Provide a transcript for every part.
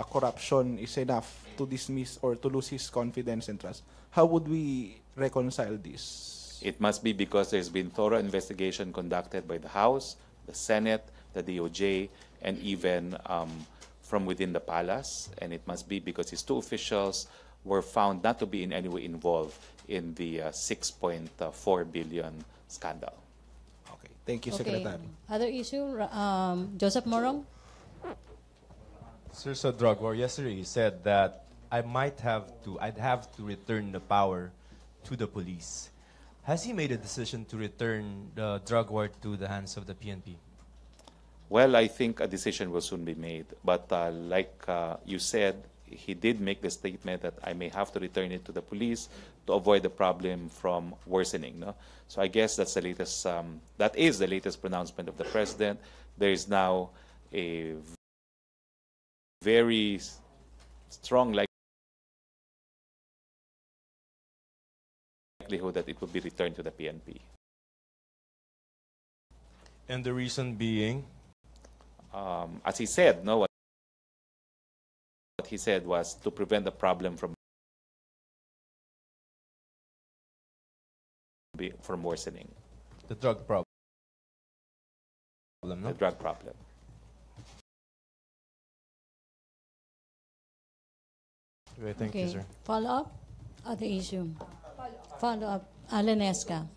corruption is enough to dismiss or to lose his confidence and trust. How would we reconcile this? It must be because there's been thorough investigation conducted by the House, the Senate, the DOJ, and even from within the palace. And it must be because these two officials were found not to be in any way involved in the 6.4 billion scandal. Okay. Thank you, Secretary. Other issue, Joseph Morong? Sir, so drug war, yesterday you said that I'd have to return the power to the police. Has he made a decision to return the drug war to the hands of the PNP? Well, I think a decision will soon be made. But like you said, he did make the statement that I may have to return it to the police to avoid the problem from worsening. No? So I guess that's the latest. That is the latest pronouncement of the president. There is now a very strong likelihood that it will be returned to the PNP. And the reason being? As he said, no, what he said was to prevent the problem from worsening. The drug problem, no? The drug problem. Okay, thank you, sir. Follow-up? Other issue? Follow-up. Alanesca.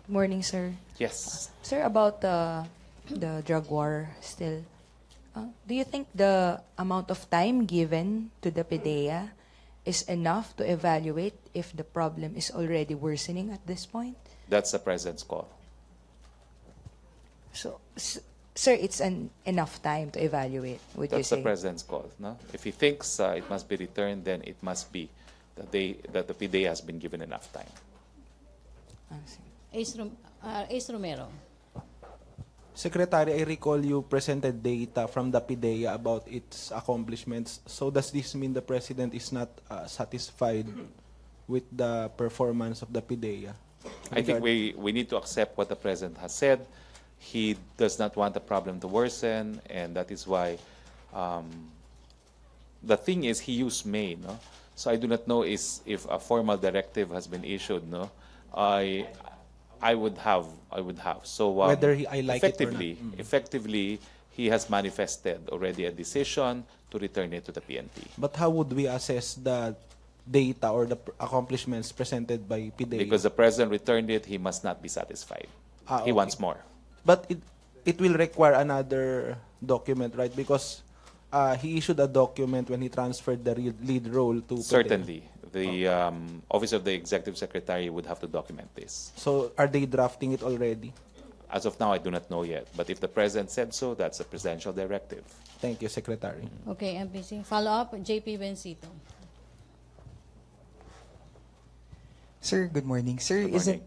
Morning, sir. Yes. Sir, about the drug war still, do you think the amount of time given to the PDEA is enough to evaluate if the problem is already worsening at this point? That's the president's call. So, sir, it's enough time to evaluate, would you That's say? the president's call. No? If he thinks it must be returned, then it must be that the PDEA has been given enough time. Ace Romero. Secretary, I recall you presented data from the PDEA about its accomplishments. So does this mean the president is not satisfied with the performance of the PDEA? I think we need to accept what the president has said. He does not want the problem to worsen, and that is why the thing is he used may. No? So I do not know if a formal directive has been issued. No, I would have. So whether I like effectively, it or not. Effectively, he has manifested already a decision to return it to the PNP. But how would we assess the data or the accomplishments presented by PDEA? Because the president returned it, he must not be satisfied. He wants more. But it will require another document, right? Because he issued a document when he transferred the lead role to PDEA. Certainly. The Office of the Executive Secretary would have to document this. So are they drafting it already? As of now, I do not know yet. But if the president said so, that's a presidential directive. Thank you, Secretary. Okay, MPC. Follow-up, JP Bencito. Sir, good morning. Sir, Good morning.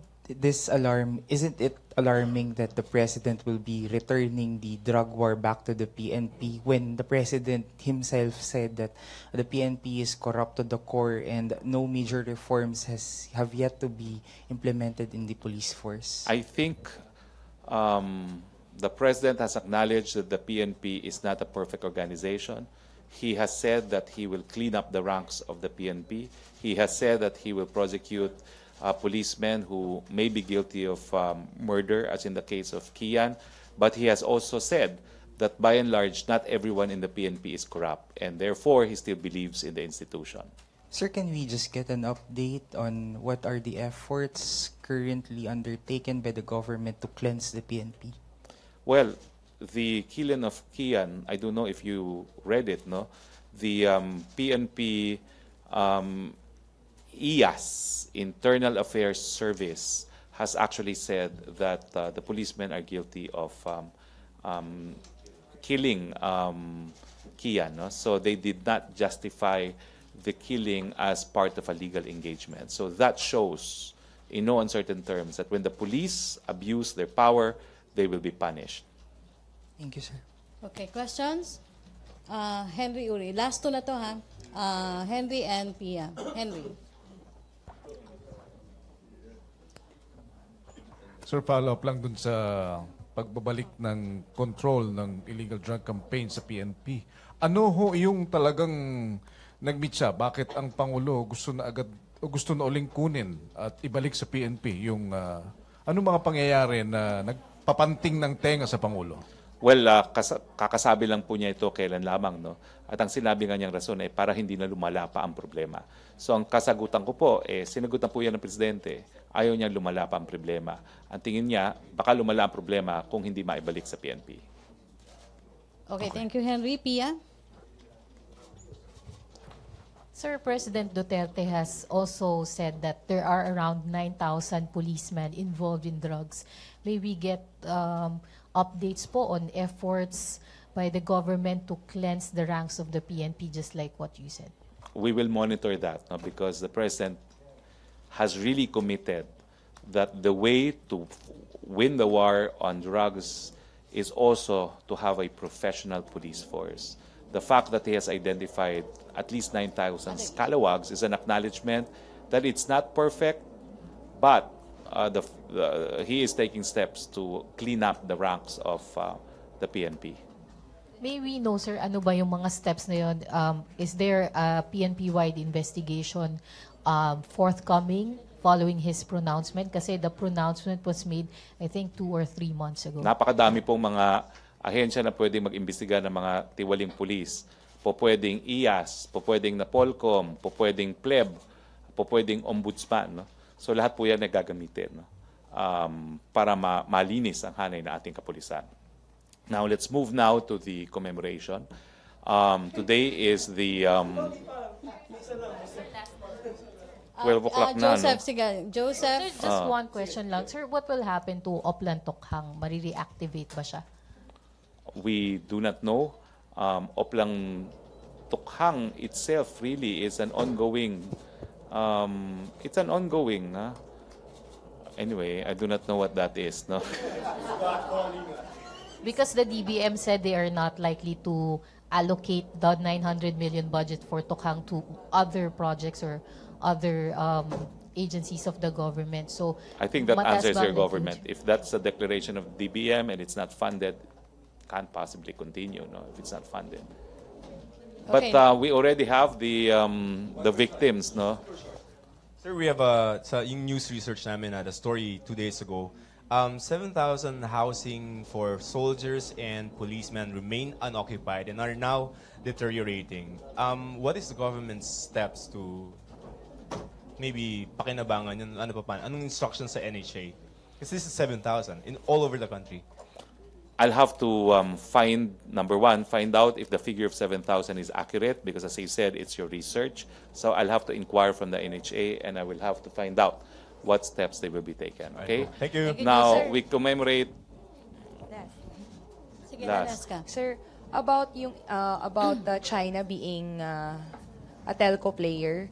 isn't it alarming that the president will be returning the drug war back to the PNP when the president himself said that the PNP is corrupt to the core and no major reforms have yet to be implemented in the police force? I think the president has acknowledged that the PNP is not a perfect organization. He has said that he will clean up the ranks of the PNP. He has said that he will prosecute policemen who may be guilty of murder, as in the case of Kian. But he has also said that by and large, not everyone in the PNP is corrupt, and therefore he still believes in the institution. Sir, can we just get an update on what are the efforts currently undertaken by the government to cleanse the PNP? Well, the killing of Kian, I don't know if you read it, no? The PNP IAS, Internal Affairs Service, has actually said that the policemen are guilty of killing Kian. No? So they did not justify the killing as part of a legal engagement. So that shows, in no uncertain terms, that when the police abuse their power, they will be punished. Thank you, sir. Okay, questions? Henry Uri. Last two na to, ha? Henry and Pia. Henry. Sir, follow up lang dun sa pagbabalik ng control ng illegal drug campaign sa PNP. Ano ho yung talagang nag-meet siya? Bakit ang Pangulo gusto na agad o gusto na uling kunin at ibalik sa PNP yung anong mga pangyayari na nagpapanting ng tenga sa Pangulo? Well, kakasabi lang po niya ito kailan lamang, no? At ang sinabi nga niyang rason ay para hindi na lumala pa ang problema. So ang kasagutan ko po, sinagutan po yan ng Presidente, ayaw niya lumala pa ang problema. Ang tingin niya, baka lumala ang problema kung hindi maibalik sa PNP. Okay, thank you, Henry. Pia? Sir, President Duterte has also said that there are around 9,000 policemen involved in drugs. May we get updates po on efforts by the government to cleanse the ranks of the PNP, just like what you said? We will monitor that, no, because the President has really committed that the way to win the war on drugs is also to have a professional police force. The fact that he has identified at least 9,000 scalawags is an acknowledgement that it's not perfect, but he is taking steps to clean up the ranks of the PNP. May we know, sir, ano ba yung mga steps na yun? Is there a PNP-wide investigation forthcoming following his pronouncement? Kasi the pronouncement was made, I think, 2 or 3 months ago. Napakadami pong mga ahensya na pwedeng mag-imbestiga ng mga tiwaling pulis. Pwedeng IAS, pwedeng Napolcom, pwedeng PLEB, pwedeng Ombudsman. No? So lahat po yan ay gagamitin, no? Para malinis ang hanay na ating kapulisan. Now let's move now to the commemoration. Today is the 12 o'clock na. Joseph, No? sige. Joseph? Sir, just one question lang. Sir, what will happen to Oplan Tokhang? Marireactivate ba siya? We do not know. Oplang Tokhang itself really is an ongoing, it's an ongoing, anyway, I do not know what that is. No? Because the DBM said they are not likely to allocate the 900 million budget for Tokhang to other projects or other agencies of the government. So I think that mataas answers ba your ang government. If that's a declaration of DBM and it's not funded, can't possibly continue, no, if it's not funded. Okay. But we already have the victims, no? Sir, we have sa yung news research namin, the story 2 days ago, 7,000 housing for soldiers and policemen remain unoccupied and are now deteriorating. What is the government's steps to maybe pakinabangan yun? Ano pa pa? Anong instructions sa NHA? Because this is 7,000 in all over the country. I'll have to number one, find out if the figure of 7,000 is accurate, because as I said, it's your research. So I'll have to inquire from the NHA, and I will have to find out what steps they will be taken. Okay? Thank you. Thank you, Now, sir. we commemorate Sige, last. last ka. Sir, about China being a telco player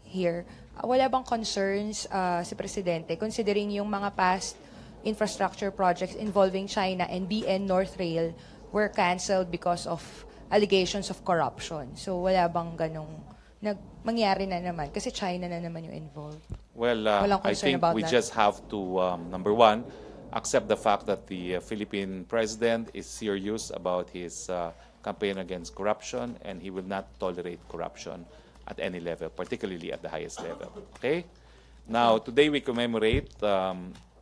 here, wala bang concerns si Presidente considering yung mga past infrastructure projects involving China and BN North Rail were canceled because of allegations of corruption? So wala bang ganong mangyari na naman? Kasi China na naman yung involved. Well, Walang I concern think about we that? just have to, number one, accept the fact that the Philippine president is serious about his campaign against corruption, and he will not tolerate corruption at any level, particularly at the highest level. Okay? Now, today we commemorate,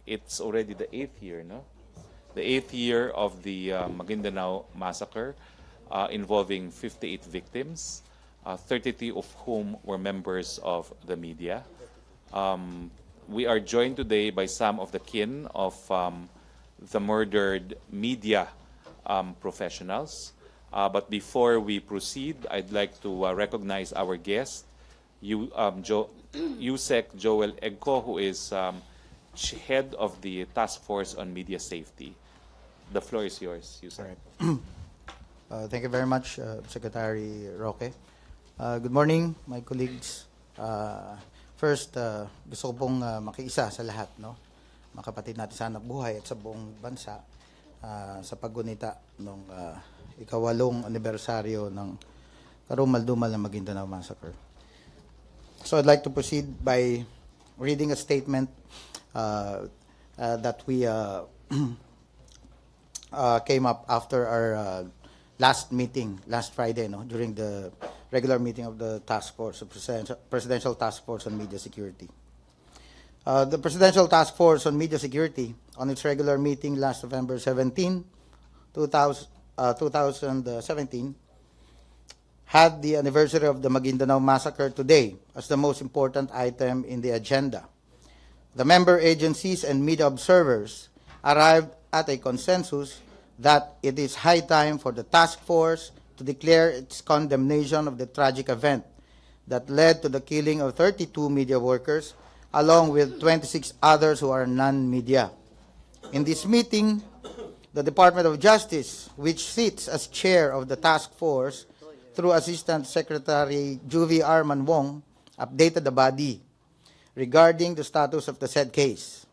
it's already the 8th year, no? The 8th year of the Maguindanao massacre, involving 58 victims, 33 of whom were members of the media. We are joined today by some of the kin of the murdered media professionals. But before we proceed, I'd like to recognize our guest, Yusek Joel Egko, who is head of the Task Force on Media Safety. The floor is yours, Yusek. Thank you very much, Secretary Roque. Good morning, my colleagues. First, gusto ko pong makiisa sa lahat, no? Mga kapatid natin sa hanap buhay at sa buong bansa sa paggunita ng ika-8 anibersaryo ng karumal-dumal na Maguindanao Massacre. So I'd like to proceed by reading a statement that we came up after our last meeting, last Friday, no, during the regular meeting of the task force, the Presidential Task Force on Media Security. The Presidential Task Force on Media Security, on its regular meeting last November 17, 2017, had the anniversary of the Maguindanao Massacre today as the most important item in the agenda. The member agencies and media observers arrived at a consensus that it is high time for the task force to declare its condemnation of the tragic event that led to the killing of 32 media workers, along with 26 others who are non-media. In this meeting, the Department of Justice, which sits as chair of the task force through Assistant Secretary Juvie Arman Wong, updated the body regarding the status of the said case.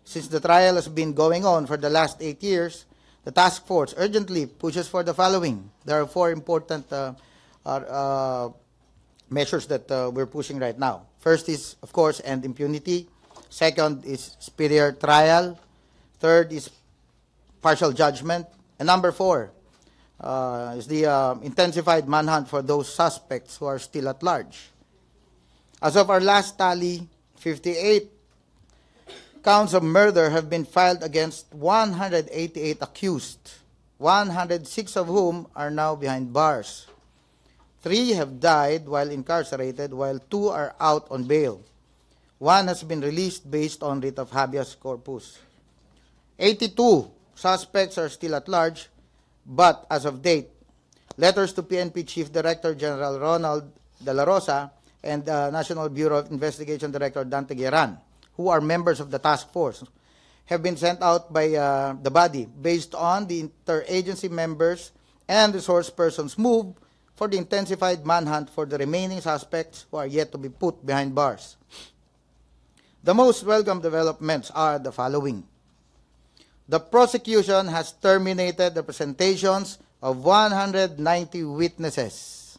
Since the trial has been going on for the last 8 years, the task force urgently pushes for the following. There are 4 important measures that we're pushing right now. First is, of course, end impunity. Second is superior trial. Third is partial judgment. And number 4 is the intensified manhunt for those suspects who are still at large. As of our last tally, 58 counts of murder have been filed against 188 accused, 106 of whom are now behind bars. 3 have died while incarcerated, while 2 are out on bail. 1 has been released based on writ of habeas corpus. 82 suspects are still at large, but as of date, letters to PNP Chief Director General Ronald De La Rosa and National Bureau of Investigation Director Dante Gueran, who are members of the task force, have been sent out by the body based on the interagency members and resource persons' move for the intensified manhunt for the remaining suspects who are yet to be put behind bars. The most welcome developments are the following. The prosecution has terminated the presentations of 190 witnesses,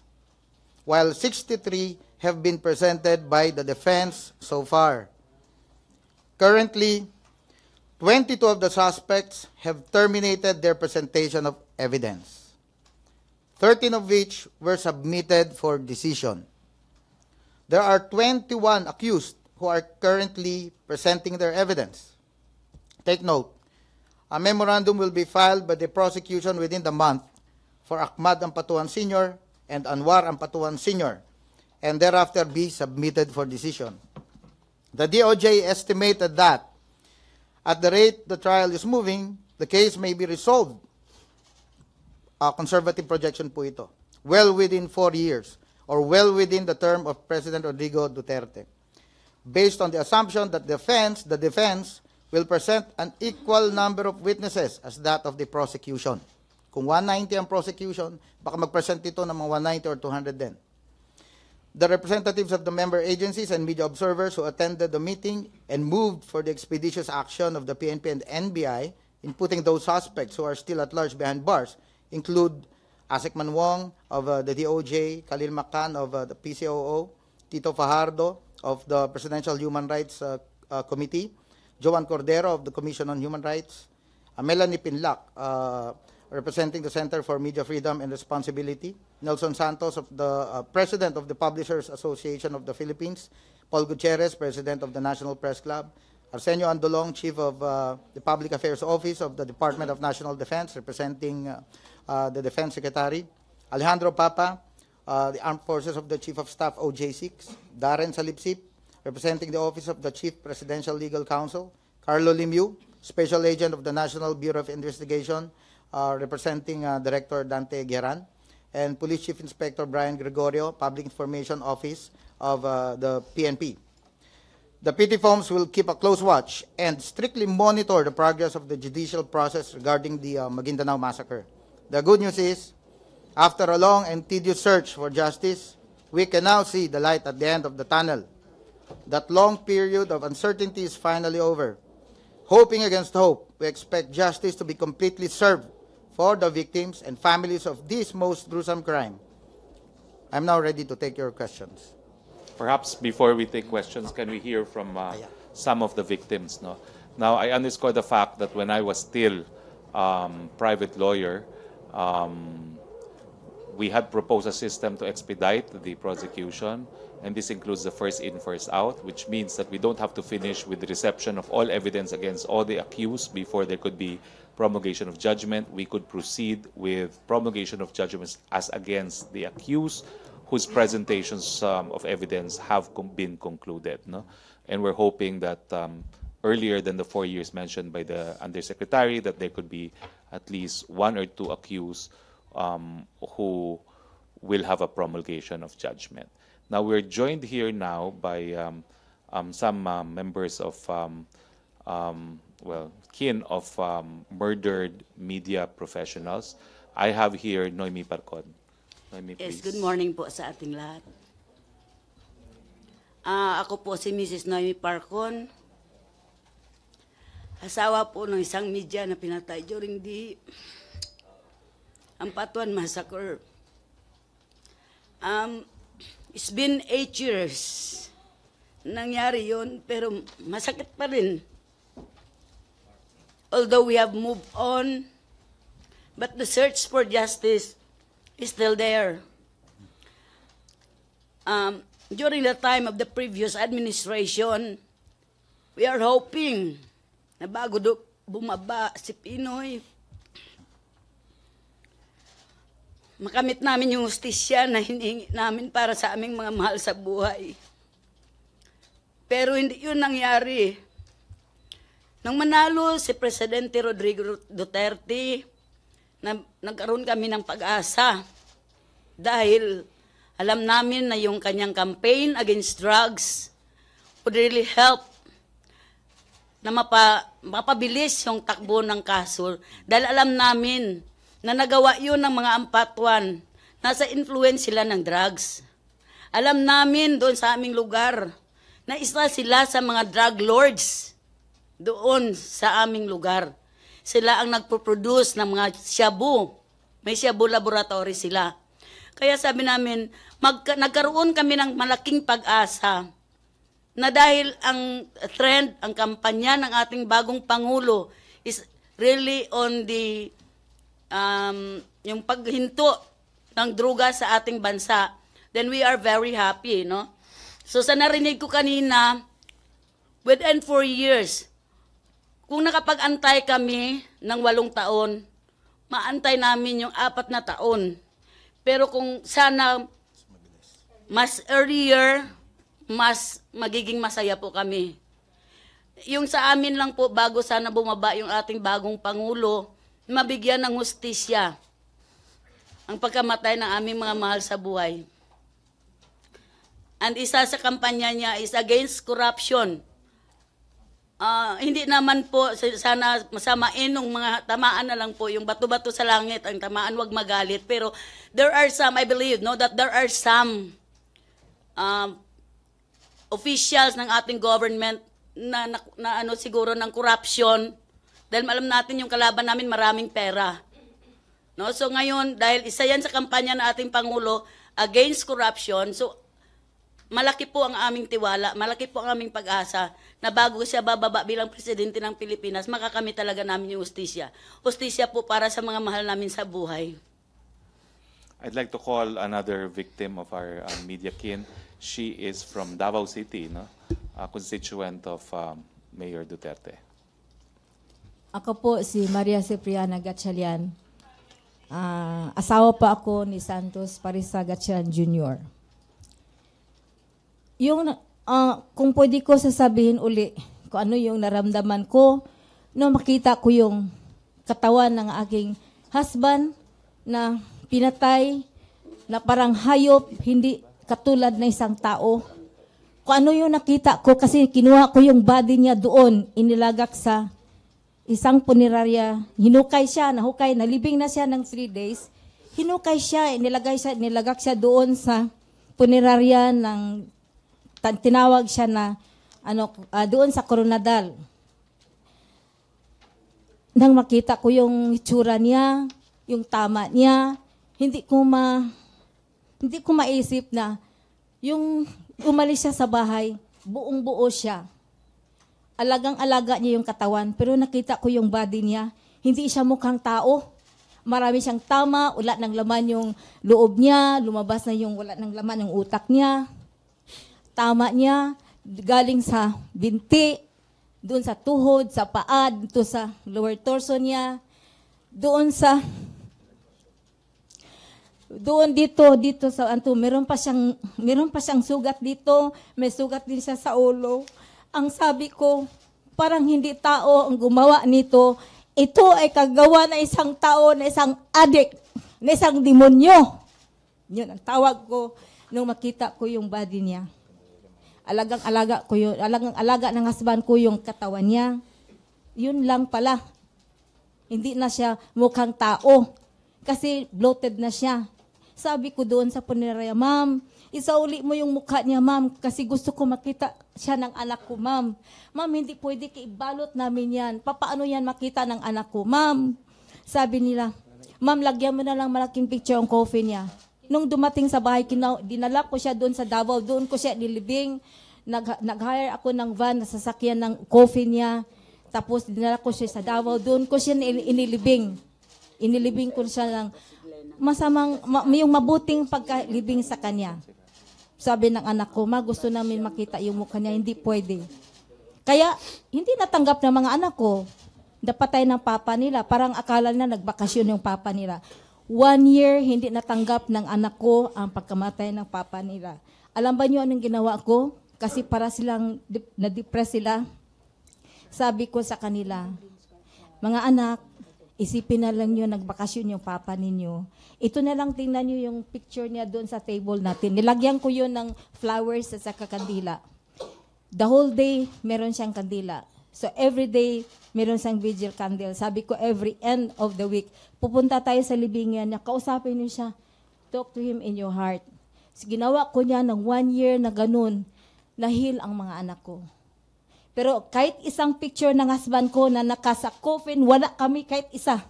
while 63 have been presented by the defense so far. Currently, 22 of the suspects have terminated their presentation of evidence, 13 of which were submitted for decision. There are 21 accused who are currently presenting their evidence. Take note, a memorandum will be filed by the prosecution within the month for Ahmad Ampatuan Sr. and Anwar Ampatuan Sr., and thereafter be submitted for decision. The DOJ estimated that at the rate the trial is moving, the case may be resolved. Conservative projection po ito. Well within 4 years, or well within the term of President Rodrigo Duterte, based on the assumption that the defense will present an equal number of witnesses as that of the prosecution. Kung 190 ang prosecution, baka mag-present ito ng mga 190 or 200 din. The representatives of the member agencies and media observers who attended the meeting and moved for the expeditious action of the PNP and NBI in putting those suspects who are still at large behind bars include Asek Manwong of the DOJ, Khalil Macan of the PCOO, Tito Fajardo of the Presidential Human Rights Committee, Joan Cordero of the Commission on Human Rights, Melanie Pinlac, representing the Center for Media Freedom and Responsibility, Nelson Santos, of the President of the Publishers Association of the Philippines, Paul Gutierrez, President of the National Press Club, Arsenio Andolong, Chief of the Public Affairs Office of the Department of National Defense, representing the Defense Secretary, Alejandro Papa, the Armed Forces of the Chief of Staff, OJ6, Darren Salipsip, representing the Office of the Chief Presidential Legal Counsel, Carlo Limiu, Special Agent of the National Bureau of Investigation, representing Director Dante Gueran, and Police Chief Inspector Brian Gregorio, Public Information Office of the PNP. The PTFOMs will keep a close watch and strictly monitor the progress of the judicial process regarding the Maguindanao Massacre. The good news is, after a long and tedious search for justice, we can now see the light at the end of the tunnel. That long period of uncertainty is finally over. Hoping against hope, we expect justice to be completely served for the victims and families of this most gruesome crime. I'm now ready to take your questions. Perhaps before we take questions, can we hear from some of the victims? No? Now, I underscore the fact that when I was still private lawyer, we had proposed a system to expedite the prosecution, and this includes the first in, first out, which means that we don't have to finish with the reception of all evidence against all the accused before there could be promulgation of judgment. We could proceed with promulgation of judgments as against the accused whose presentations of evidence have been concluded. No? And we're hoping that earlier than the 4 years mentioned by the Undersecretary, that there could be at least 1 or 2 accused who will have a promulgation of judgment. Now, we're joined here now by some members of, kin of murdered media professionals. I have here Noemi Parcon. Noemi, Yes, please. good morning po sa ating lahat. Ako po si Mrs. Noemi Parcon, asawa po ng isang media na pinatay during the Ampatuan Massacre. It's been 8 years nangyari yun, pero masakit pa rin. Although we have moved on, but the search for justice is still there. During the time of the previous administration, we are hoping na bago bumaba si Pinoy, makamit namin yung hustisya na hinihingi namin para sa aming mga mahal sa buhay. Pero hindi yun nangyari. Nang manalo si Presidente Rodrigo Duterte, nagkaroon kami ng pag-asa dahil alam namin na yung kanyang campaign against drugs would really help na mapabilis yung takbo ng kaso. Dahil alam namin na nagawa yun ng mga Ampatuan, nasa influence sila ng drugs. Alam namin doon sa aming lugar na isa sila sa mga drug lords doon sa aming lugar. Sila ang nagpo-produce ng mga shabu. May shabu laboratory sila. Kaya sabi namin, nagkaroon kami ng malaking pag-asa na dahil ang trend, ang kampanya ng ating bagong Pangulo is really on the yung paghinto ng druga sa ating bansa, then we are very happy, no? So sa narinig ko kanina, within 4 years, kung nakapag-antay kami ng 8 taon, maantay namin yung 4 na taon. Pero kung sana mas earlier, mas magiging masaya po kami. Yung sa amin lang po, bago sana bumaba yung ating bagong Pangulo, mabigyan ng hustisya ang pagkamatay ng aming mga mahal sa buhay. And isa sa kampanya niya is against corruption. Hindi naman po sana masamain ng mga tamaan na lang po, yung bato-bato sa langit, ang tamaan wag magalit. Pero there are some, I believe, no, that there are some officials ng ating government na ano siguro ng corruption. Dahil alam natin yung kalaban namin maraming pera. No? So ngayon, dahil isa yan sa kampanya ng ating Pangulo against corruption, so malaki po ang aming tiwala, malaki po ang aming pag-asa na bago siya bababa bilang presidente ng Pilipinas, makakamit talaga namin yung hustisya. Hustisya po para sa mga mahal namin sa buhay. I'd like to call another victim of our media kin. She is from Davao City, no? A constituent of Mayor Duterte. Ako po si Maria Cipriana Gatchalian. Asawa pa ako ni Santos Parisa Gatchalian Jr. Yung, kung pwede ko sasabihin uli kung ano yung naramdaman ko, no makita ko yung katawan ng aking husband na pinatay, na parang hayop, hindi katulad na isang tao. Kung ano yung nakita ko, kasi kinuha ko yung body niya doon, inilagak sa isang punerarya, hinukay siya, nahukay, nalibing na siya ng 3 days, hinukay siya, nilagak siya doon sa punerarya ng, tinawag siya na, doon sa Coronadal. Nang makita ko yung itsura niya, yung tama niya, hindi ko maisip na, yung umalis siya sa bahay, buong-buo siya. Alagang-alaga niya yung katawan, pero nakita ko yung body niya, Hindi siya mukhang tao. Marami siyang tama, wala ng laman yung loob niya, lumabas na yung wala ng laman yung utak niya. Tama niya, galing sa binti, doon sa tuhod, sa paa, dito sa lower torso niya, doon dito sa meron pa siyang sugat dito, may sugat din siya sa ulo. Ang sabi ko, parang hindi tao ang gumawa nito. Ito ay kagawa na isang tao, na isang adik, na isang demonyo. Yun ang tawag ko nung makita ko yung body niya. Alagang-alaga ng husband ko yung katawan niya. Yun lang pala. Hindi na siya mukhang tao. Kasi bloated na siya. Sabi ko doon sa punerarya, ma'am, isauli mo yung mukha niya, ma'am, kasi gusto ko makita siya ng anak ko, ma'am. Ma'am, hindi pwede ibalot namin yan. Paano yan makita ng anak ko, ma'am? Sabi nila, ma'am, lagyan mo na lang malaking picture ang coffin niya. Nung dumating sa bahay, dinala ko siya doon sa Davao, doon ko siya nilibing. Nag-hire ako ng van na sasakyan ng coffin niya. Tapos dinala ko siya sa Davao, doon ko siya inilibing. Inilibing ko siya ng yung mabuting pagkalibing sa kanya. Sabi ng anak ko, ma, gusto namin makita yung mukha niya, hindi pwede. Kaya, hindi natanggap ng mga anak ko. Napatay ng papa nila. Parang akala nila nagbakasyon yung papa nila. 1 year, hindi natanggap ng anak ko ang pagkamatay ng papa nila. Alam ba niyo anong ginawa ko? Kasi para silang, na-depress sila. Sabi ko sa kanila, mga anak, isipin na lang nyo, nagbakasyon yung papa ninyo. Ito na lang, tingnan nyo yung picture niya doon sa table natin. Nilagyan ko yun ng flowers at saka kandila. The whole day, meron siyang kandila. So every day, meron siyang vigil candle. Sabi ko, every end of the week, pupunta tayo sa libingan niya, kausapin niyo siya, talk to him in your heart. So, ginawa ko niya ng 1 year na ganun, nahil ang mga anak ko. Pero kahit isang picture ng husband ko na nakasa coffin, wala kami kahit isa.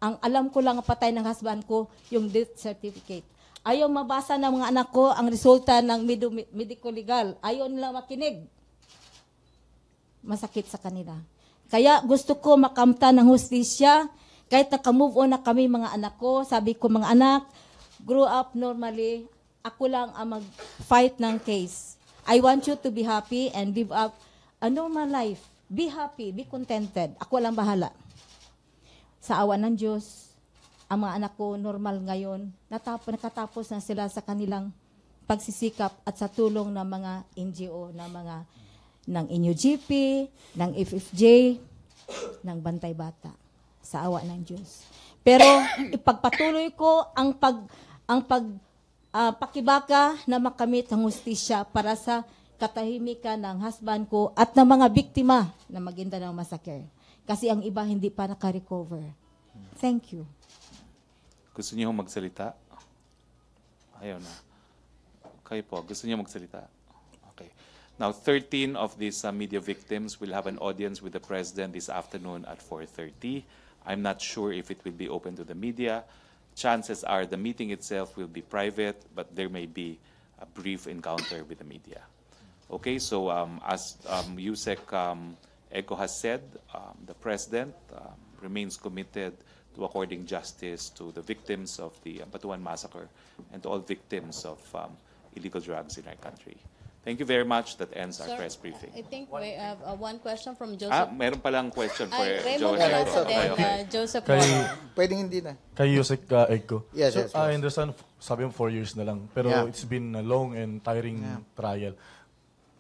Ang alam ko lang patay ng husband ko, yung death certificate. Ayaw mabasa ng mga anak ko ang resulta ng medical legal. Ayaw nila makinig. Masakit sa kanila. Kaya gusto ko makamta ng hustisya. Kahit naka-move on na kami mga anak ko, sabi ko mga anak, grow up normally. Ako lang ang mag-fight ng case. I want you to be happy and live up a normal life. Be happy, be contented. Ako lang bahala. Sa awa ng Diyos, ang mga anak ko normal ngayon. Nakatapos na sila sa kanilang pagsisikap at sa tulong ng mga NGO, ng NUGP, ng FFJ, ng Bantay Bata. Sa awa ng Diyos. Pero ipagpatuloy ko ang pakibaka na makamit ang hustisya para sa katahimikan ng husband ko at ng mga biktima na Maguindanao Massacre. Kasi ang iba hindi pa naka-recover. Thank you. Gusto niyo magsalita? Ayaw na. Kayo po, gusto niyo magsalita? Okay. Now, 13 of these media victims will have an audience with the President this afternoon at 4:30. I'm not sure if it will be open to the media. Chances are the meeting itself will be private, but there may be a brief encounter with the media. Okay, so as Yusek Eco has said, the President remains committed to according justice to the victims of the Batuan Massacre and to all victims of illegal drugs in our country. Thank you very much. That ends our Sir, press briefing. I think we have one question from Joseph. Meron palang question for Raymond Joe. Alonso then Joseph Kay, Pwedeng hindi na. kay Yusek Egko. Yes, So, yes, I yes. understand, sabi mo 4 years na lang. Pero Yeah. it's been a long and tiring trial.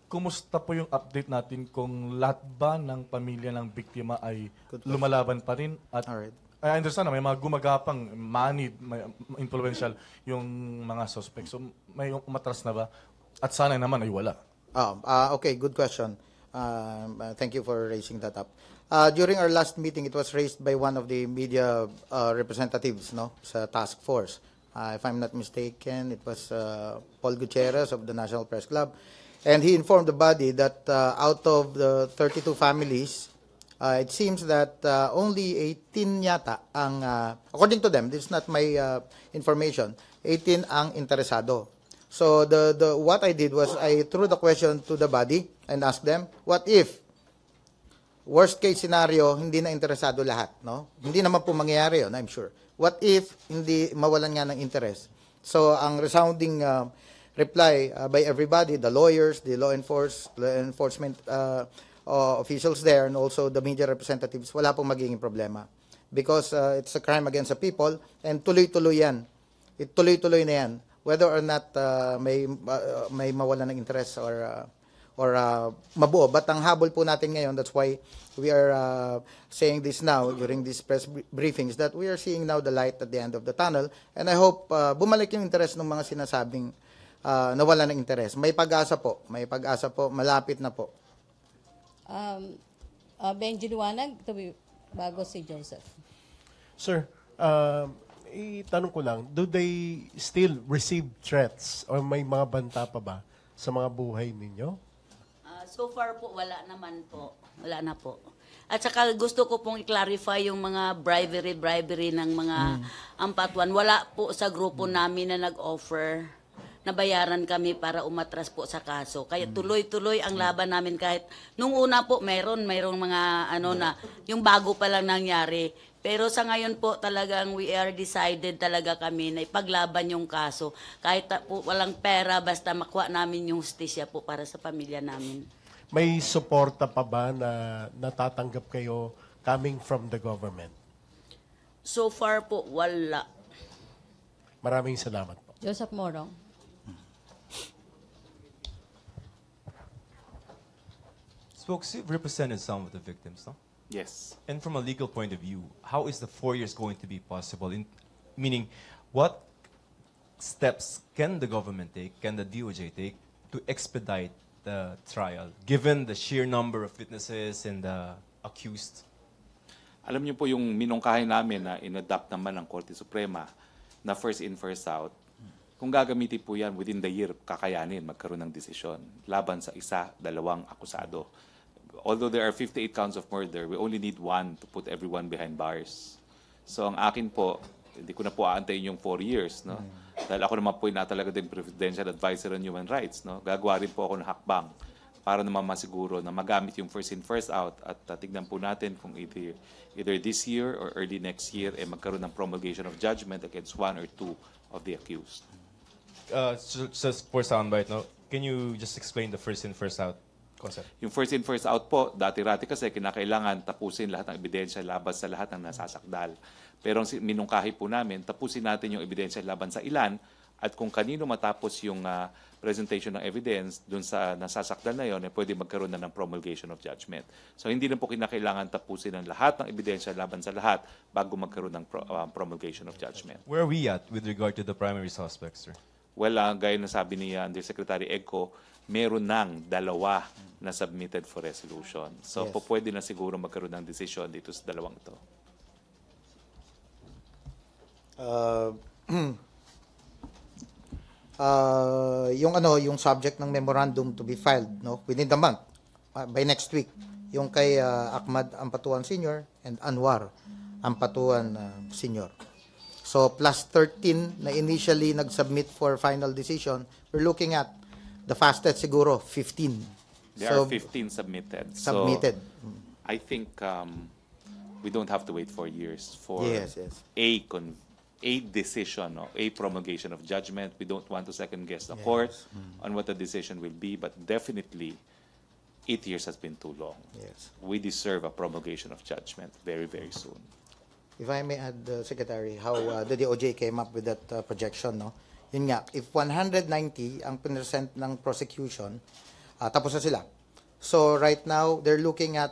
Kumusta po yung update natin kung lahat ba ng pamilya ng biktima ay lumalaban pa rin? At Alright. I understand na may mga gumagapang, money, may influential yung mga suspects. So may umatras na ba? At sana naman ay wala. Okay, good question. Thank you for raising that up. During our last meeting, it was raised by one of the media representatives, no, sa task force. If I'm not mistaken, it was Paul Gutierrez of the National Press Club. And he informed the body that out of the 32 families, it seems that only 18 yata ang, according to them, this is not my information, 18 ang interesado. So what I did was I threw the question to the body and asked them, what if worst case scenario, hindi na interesado lahat, no? Hindi naman po mangyayari yun, I'm sure. What if hindi mawalan nga ng interest? So, ang resounding reply by everybody, the lawyers, the law enforcement officials there, and also the media representatives, wala pong magiging problema. Because it's a crime against the people, and tuloy-tuloy yan. Tuloy-tuloy na yan. Whether or not may mawala ng interest or mabuo. But ang habol po natin ngayon, that's why we are saying this now during these press briefings, that we are seeing now the light at the end of the tunnel. And I hope bumalik yung interest ng mga sinasabing nawala ng interest. May pag-asa po, malapit na po. Benji Liwanag, bago si Joseph. Sir, itanong ko lang, do they still receive threats or may mga banta pa ba sa mga buhay ninyo? So far po, wala naman po. Wala na po. At saka gusto ko pong i-clarify yung mga bribery ng mga ampatuan. Wala po sa grupo namin na nag-offer na bayaran kami para umatras po sa kaso. Kaya tuloy-tuloy ang laban namin kahit nung una po mayroong mga na yung bago pa lang nangyari. Pero sa ngayon po talagang we are decided talaga kami na ipaglaban yung kaso. Kahit po walang pera basta makuha namin yung hustisya po para sa pamilya namin. May suporta pa ba na natatanggap kayo coming from the government? So far po, wala. Maraming salamat po. Joseph Morong. Spokes, you've represented some of the victims, no? Yes. And from a legal point of view, how is the 4 years going to be possible? Meaning, what steps can the government take, can the DOJ take, to expedite the trial, given the sheer number of witnesses and the accused? Alam niyo po yung minungkahi namin na inadapt naman ng Korte Suprema na first in, first out. Kung gagamitin po yan within the year, kakayanin magkaroon ng desisyon laban sa isa, dalawang akusado. Although there are 58 counts of murder, we only need one to put everyone behind bars. So ang akin po, hindi ko na po aantayin yung 4 years, no? Dahil ako naman po na talaga din Presidential Advisor on Human Rights, no? Gagawa rin po ako ng hakbang para naman masiguro na magamit yung first in, first out at tignan po natin kung either this year or early next year magkaroon ng promulgation of judgment against one or two of the accused. Just for soundbite, no? Can you just explain the first in, first out concept? Yung first in, first out po, dati-rati kasi kinakailangan tapusin lahat ng ebidensya laban sa lahat ng nasasakdal. Pero ang minungkahi po namin, tapusin natin yung ebidensya laban sa ilan at kung kanino matapos yung presentation ng evidence dun sa nasasakdal na yun, pwede magkaroon na ng promulgation of judgment. So hindi na po kinakailangan tapusin ang lahat ng ebidensya laban sa lahat bago magkaroon ng promulgation of judgment. Where are we at with regard to the primary suspects, sir? Well, gaya na sabi ni Undersecretary Egco, meron ng 2 na submitted for resolution. So, Yes. pwede na siguro magkaroon ng decision dito sa 2 ito. Yung subject ng memorandum to be filed, no, within the month, by next week, yung kay Ahmad Ampatuan Sr. and Anwar Ampatuan Sr. So, plus 13 na initially nag-submit for final decision, we're looking at the fastest siguro, 15. There are 15 submitted. Submitted. So, I think we don't have to wait 4 years for Yes. a decision, no? A promulgation of judgment. We don't want to second-guess the court on what the decision will be, but definitely 8 years has been too long. Yes. We deserve a promulgation of judgment very, very soon. If I may add, Secretary, how the DOJ came up with that projection, no? Yun nga, if 190 ang pinresent ng prosecution, tapos na sila. So right now, they're looking at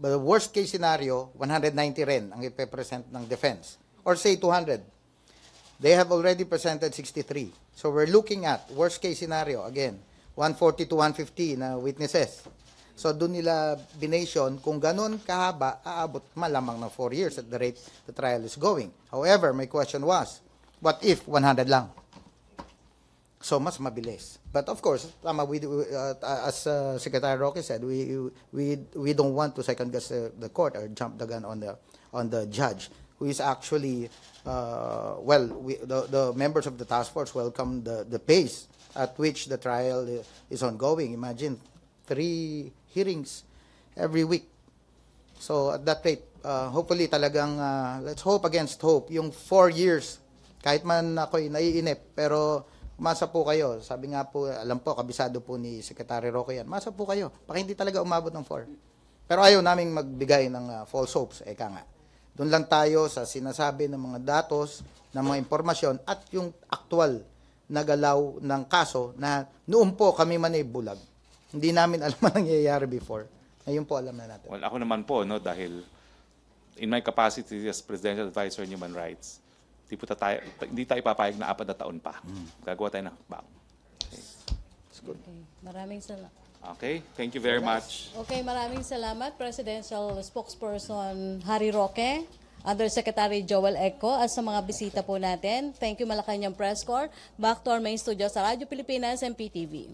the worst case scenario, 190 rin ang ipe-present ng defense. Or say 200. They have already presented 63. So we're looking at worst case scenario, again, 140 to 150 na witnesses. So doon nila bination kung ganun kahaba, aabot malamang ng 4 years at the rate the trial is going. However, my question was, what if 100 lang? So mas mabilis. But of course, tama, as Secretary Roque said, we don't want to second guess the court or jump the gun on the judge, who is actually the members of the task force welcome the pace at which the trial is ongoing. Imagine 3 hearings every week. So at that rate, hopefully talagang, let's hope against hope, yung 4 years, kahit man ako'y naiinip, pero umasa po kayo. Sabi nga po, alam po, kabisado po ni Secretary Roque yan. Umasa po kayo. Baka hindi talaga umabot ng 4. Pero ayaw naming magbigay ng false hopes. Eka nga. Doon lang tayo sa sinasabi ng mga datos, ng mga impormasyon, at yung aktual na galaw ng kaso na noon po kami man ay bulag. Hindi namin alam ang nangyayari before. Ngayon po alam na natin. Well, ako naman po, no, dahil in my capacity as Presidential Advisor on Human Rights, hindi tayo papayag na 4 na taon pa. Gagawa tayo ng hakbang. Okay. Maraming salamat. Okay, thank you very much. Okay, maraming salamat, Presidential Spokesperson Harry Roque, Undersecretary Joel Eco, at sa mga bisita po natin. Thank you, Malacañang Press Corps. Back to our main studio sa Radyo Pilipinas and PTV.